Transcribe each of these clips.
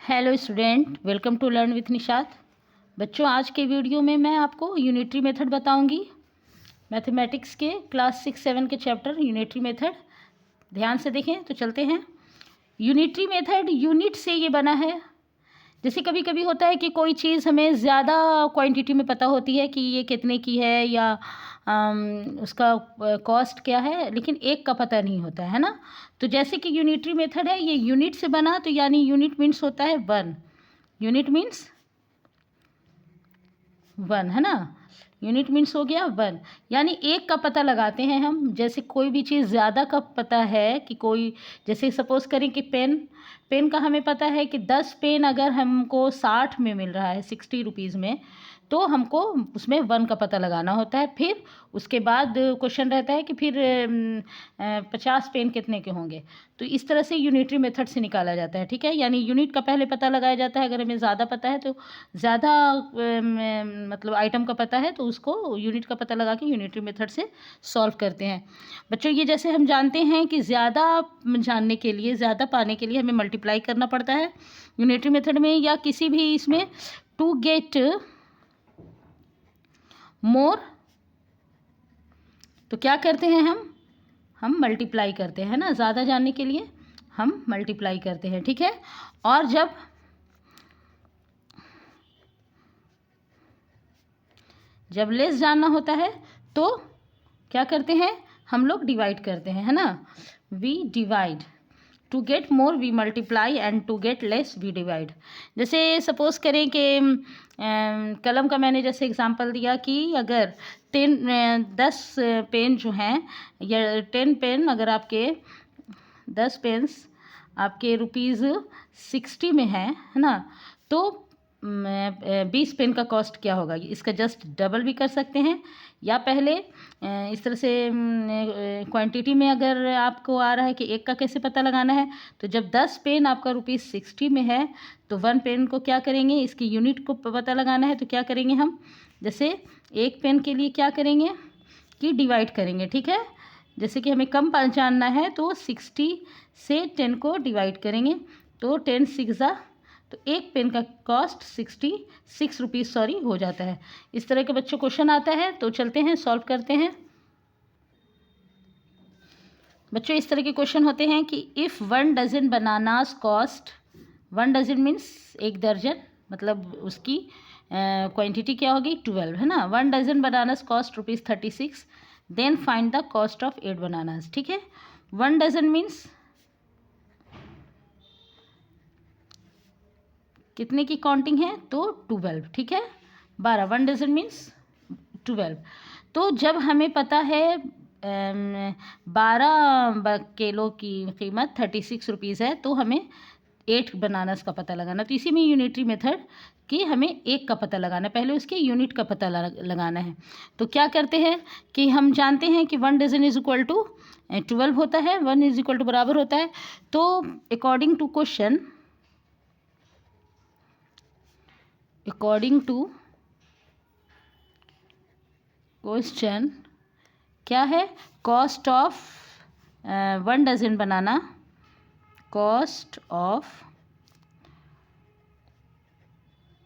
Hello student, welcome to learn with Nishat. बच्चों, आज के वीडियो में मैं आपको यूनिटरी मेथड बताऊंगी। मैथमेटिक्स के क्लास 6-7 के चैप्टर यूनिटरी मेथड ध्यान से देखें तो चलते हैं। यूनिटरी मेथड यूनिट से ये बना है। जैसे कभी कभी होता है कि कोई चीज़ हमें ज़्यादा क्वांटिटी में पता होती है कि ये कितने की है या उसका कॉस्ट क्या है, लेकिन एक का पता नहीं होता है ना। तो जैसे कि यूनिटरी मेथड है, ये यूनिट से बना, तो यानी यूनिट मीन्स होता है 1। यूनिट मीन्स 1 है ना। यूनिट मीन्स हो गया 1, यानी एक का पता लगाते हैं हम। जैसे कोई भी चीज़ ज़्यादा का पता है कि कोई, जैसे सपोज़ करें कि पेन पेन का हमें पता है कि 10 पेन अगर हमको 60 में मिल रहा है, 60 रुपीज़ में, तो हमको उसमें 1 का पता लगाना होता है। फिर उसके बाद क्वेश्चन रहता है कि फिर 50 पेन कितने के होंगे। तो इस तरह से यूनिटरी मेथड से निकाला जाता है, ठीक है। यानी यूनिट का पहले पता लगाया जाता है। अगर हमें ज़्यादा पता है तो ज़्यादा मतलब आइटम का पता है तो उसको यूनिट का पता लगा के यूनिटरी मेथड से सॉल्व करते हैं। बच्चों, ये जैसे हम जानते हैं कि ज़्यादा जानने के लिए, ज़्यादा पाने के लिए हमें मल्टीप्लाई करना पड़ता है यूनिटरी मेथड में या किसी भी इसमें। टू गेट मोर, तो क्या करते हैं हम मल्टीप्लाई करते हैं ना। ज़्यादा जानने के लिए हम मल्टीप्लाई करते हैं, ठीक है। और जब लेस जानना होता है तो क्या करते हैं हम लोग, डिवाइड करते हैं, है ना। We divide. To get more we multiply and to get less we divide. जैसे सपोज़ करें कि कलम का मैंने जैसे एग्जांपल दिया कि अगर 10 पेन जो हैं या 10 पेन, अगर आपके 10 पेन्स आपके ₹60 में है ना, तो 20 पेन का कॉस्ट क्या होगा। इसका जस्ट डबल भी कर सकते हैं, या पहले इस तरह से क्वांटिटी में अगर आपको आ रहा है कि एक का कैसे पता लगाना है, तो जब 10 पेन आपका ₹60 में है तो 1 पेन को क्या करेंगे, इसकी यूनिट को पता लगाना है तो क्या करेंगे हम, जैसे एक पेन के लिए क्या करेंगे कि डिवाइड करेंगे, ठीक है। जैसे कि हमें कम जानना है तो 60 से 10 को डिवाइड करेंगे, तो 10 6 तो एक पेन का कॉस्ट 66 रुपीज़ हो जाता है। इस तरह के बच्चों क्वेश्चन आता है, तो चलते हैं सॉल्व करते हैं। बच्चों, इस तरह के क्वेश्चन होते हैं कि if 1 dozen bananas cost, 1 dozen means एक दर्जन, मतलब उसकी क्वांटिटी क्या होगी 12, है ना। 1 dozen bananas cost ₹36, then find the cost of 8 bananas, ठीक है। 1 डजन मीन्स कितने की काउंटिंग है, तो 12, ठीक है। 12, 1 डजन मीन्स 12। तो जब हमें पता है 12 किलो की कीमत 36 रुपीज़ है, तो हमें 8 बनानास का पता लगाना। तो इसी में यूनिटरी मेथड कि हमें एक का पता लगाना, पहले उसके यूनिट का पता लगाना है। तो क्या करते हैं कि हम जानते हैं कि 1 डजन इज इक्वल टू 12 होता है, 1 इज इक्वल टू बराबर होता है। तो अकॉर्डिंग टू क्वेश्चन क्या है, cost of 1 dozen banana, cost of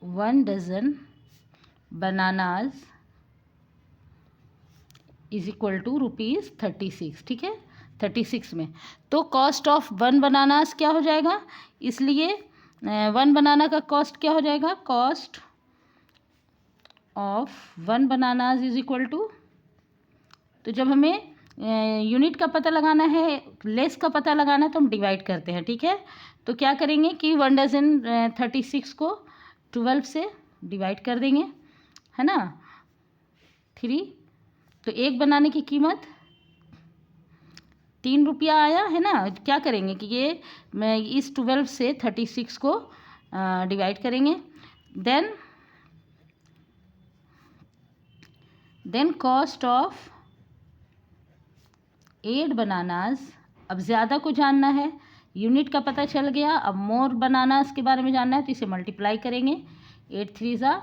1 dozen bananas is equal to ₹36, ठीक है। 36 में तो कॉस्ट ऑफ 1 बनानास क्या हो जाएगा, इसलिए 1 बनाना का कॉस्ट क्या हो जाएगा, cost of 1 bananas is equal to, तो जब हमें यूनिट का पता लगाना है, लेस का पता लगाना है, तो हम डिवाइड करते हैं, ठीक है। तो क्या करेंगे कि 1 डजन 36 को 12 से डिवाइड कर देंगे, है ना, 3। तो एक बनाने की कीमत 3 रुपया आया, है ना। क्या करेंगे कि ये मैं इस 12 से 36 को डिवाइड करेंगे, देन कॉस्ट ऑफ 8 बनानास। अब ज़्यादा को जानना है, यूनिट का पता चल गया, अब मोर बनानास के बारे में जानना है, तो इसे मल्टीप्लाई करेंगे। 8 3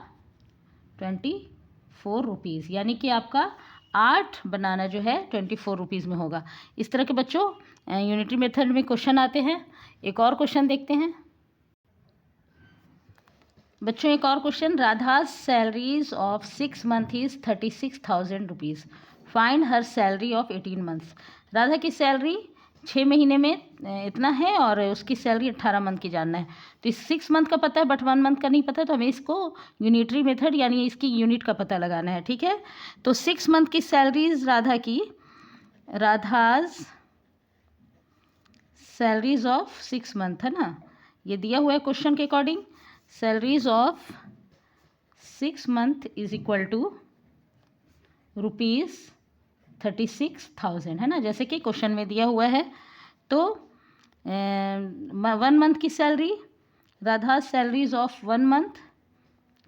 24 रुपीज़, यानी कि आपका 8 बनाना जो है 24 रुपीज़ में होगा। इस तरह के बच्चों यूनिटरी मेथड में क्वेश्चन आते हैं। एक और क्वेश्चन देखते हैं। बच्चों एक और question, Radha salaries of 6 month is 36,000 rupees, find her salary of 18 months. Radha की सैलरी 6 महीने में इतना है और उसकी सैलरी 18 मंथ की जानना है। तो इस 6 मंथ का पता है बट 1 मंथ का नहीं पता, तो हमें इसको यूनिटरी मेथड यानी इसकी यूनिट का पता लगाना है, ठीक है। तो 6 मंथ की salaries Radha's salaries of 6 month है ना, ये दिया हुआ है क्वेश्चन के according. Salaries of 6 month is equal to ₹36,000 है ना, जैसे कि क्वेश्चन में दिया हुआ है। तो 1 मंथ की salary, Radha salaries of 1 month,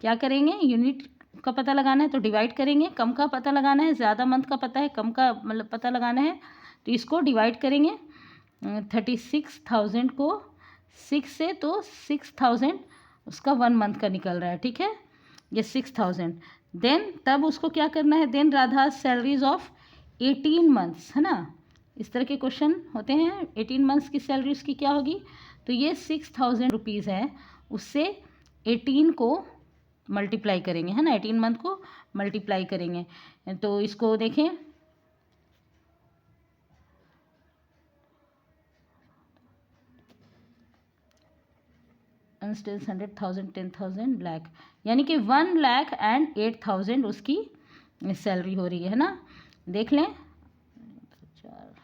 क्या करेंगे, यूनिट का पता लगाना है तो डिवाइड करेंगे, कम का पता लगाना है, ज़्यादा मंथ का पता है, कम का मतलब पता लगाना है, तो इसको डिवाइड करेंगे 36,000 को 6 से, तो 6,000 उसका 1 मंथ का निकल रहा है, ठीक है, ये 6,000। देन तब उसको क्या करना है, then Radha salaries of 18 months है ना, इस तरह के क्वेश्चन होते हैं। 18 मंथ्स की सैलरी उसकी क्या होगी, तो ये 6,000 रुपीज़ है, उससे 18 को मल्टीप्लाई करेंगे है ना, 18 मंथ को मल्टीप्लाई करेंगे। तो इसको देखें, अनस्टेज 100,000 10,000 लाख, यानी कि 1,08,000 उसकी सैलरी हो रही है ना। देख लें, 4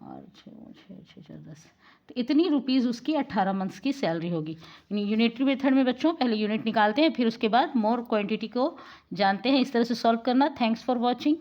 और 6 तो इतनी रुपीज़ उसकी 18 मंथ्स की सैलरी होगी। यूनिटरी मेथड में बच्चों पहले यूनिट निकालते हैं, फिर उसके बाद मोर क्वांटिटी को जानते हैं। इस तरह से सॉल्व करना। Thanks for watching.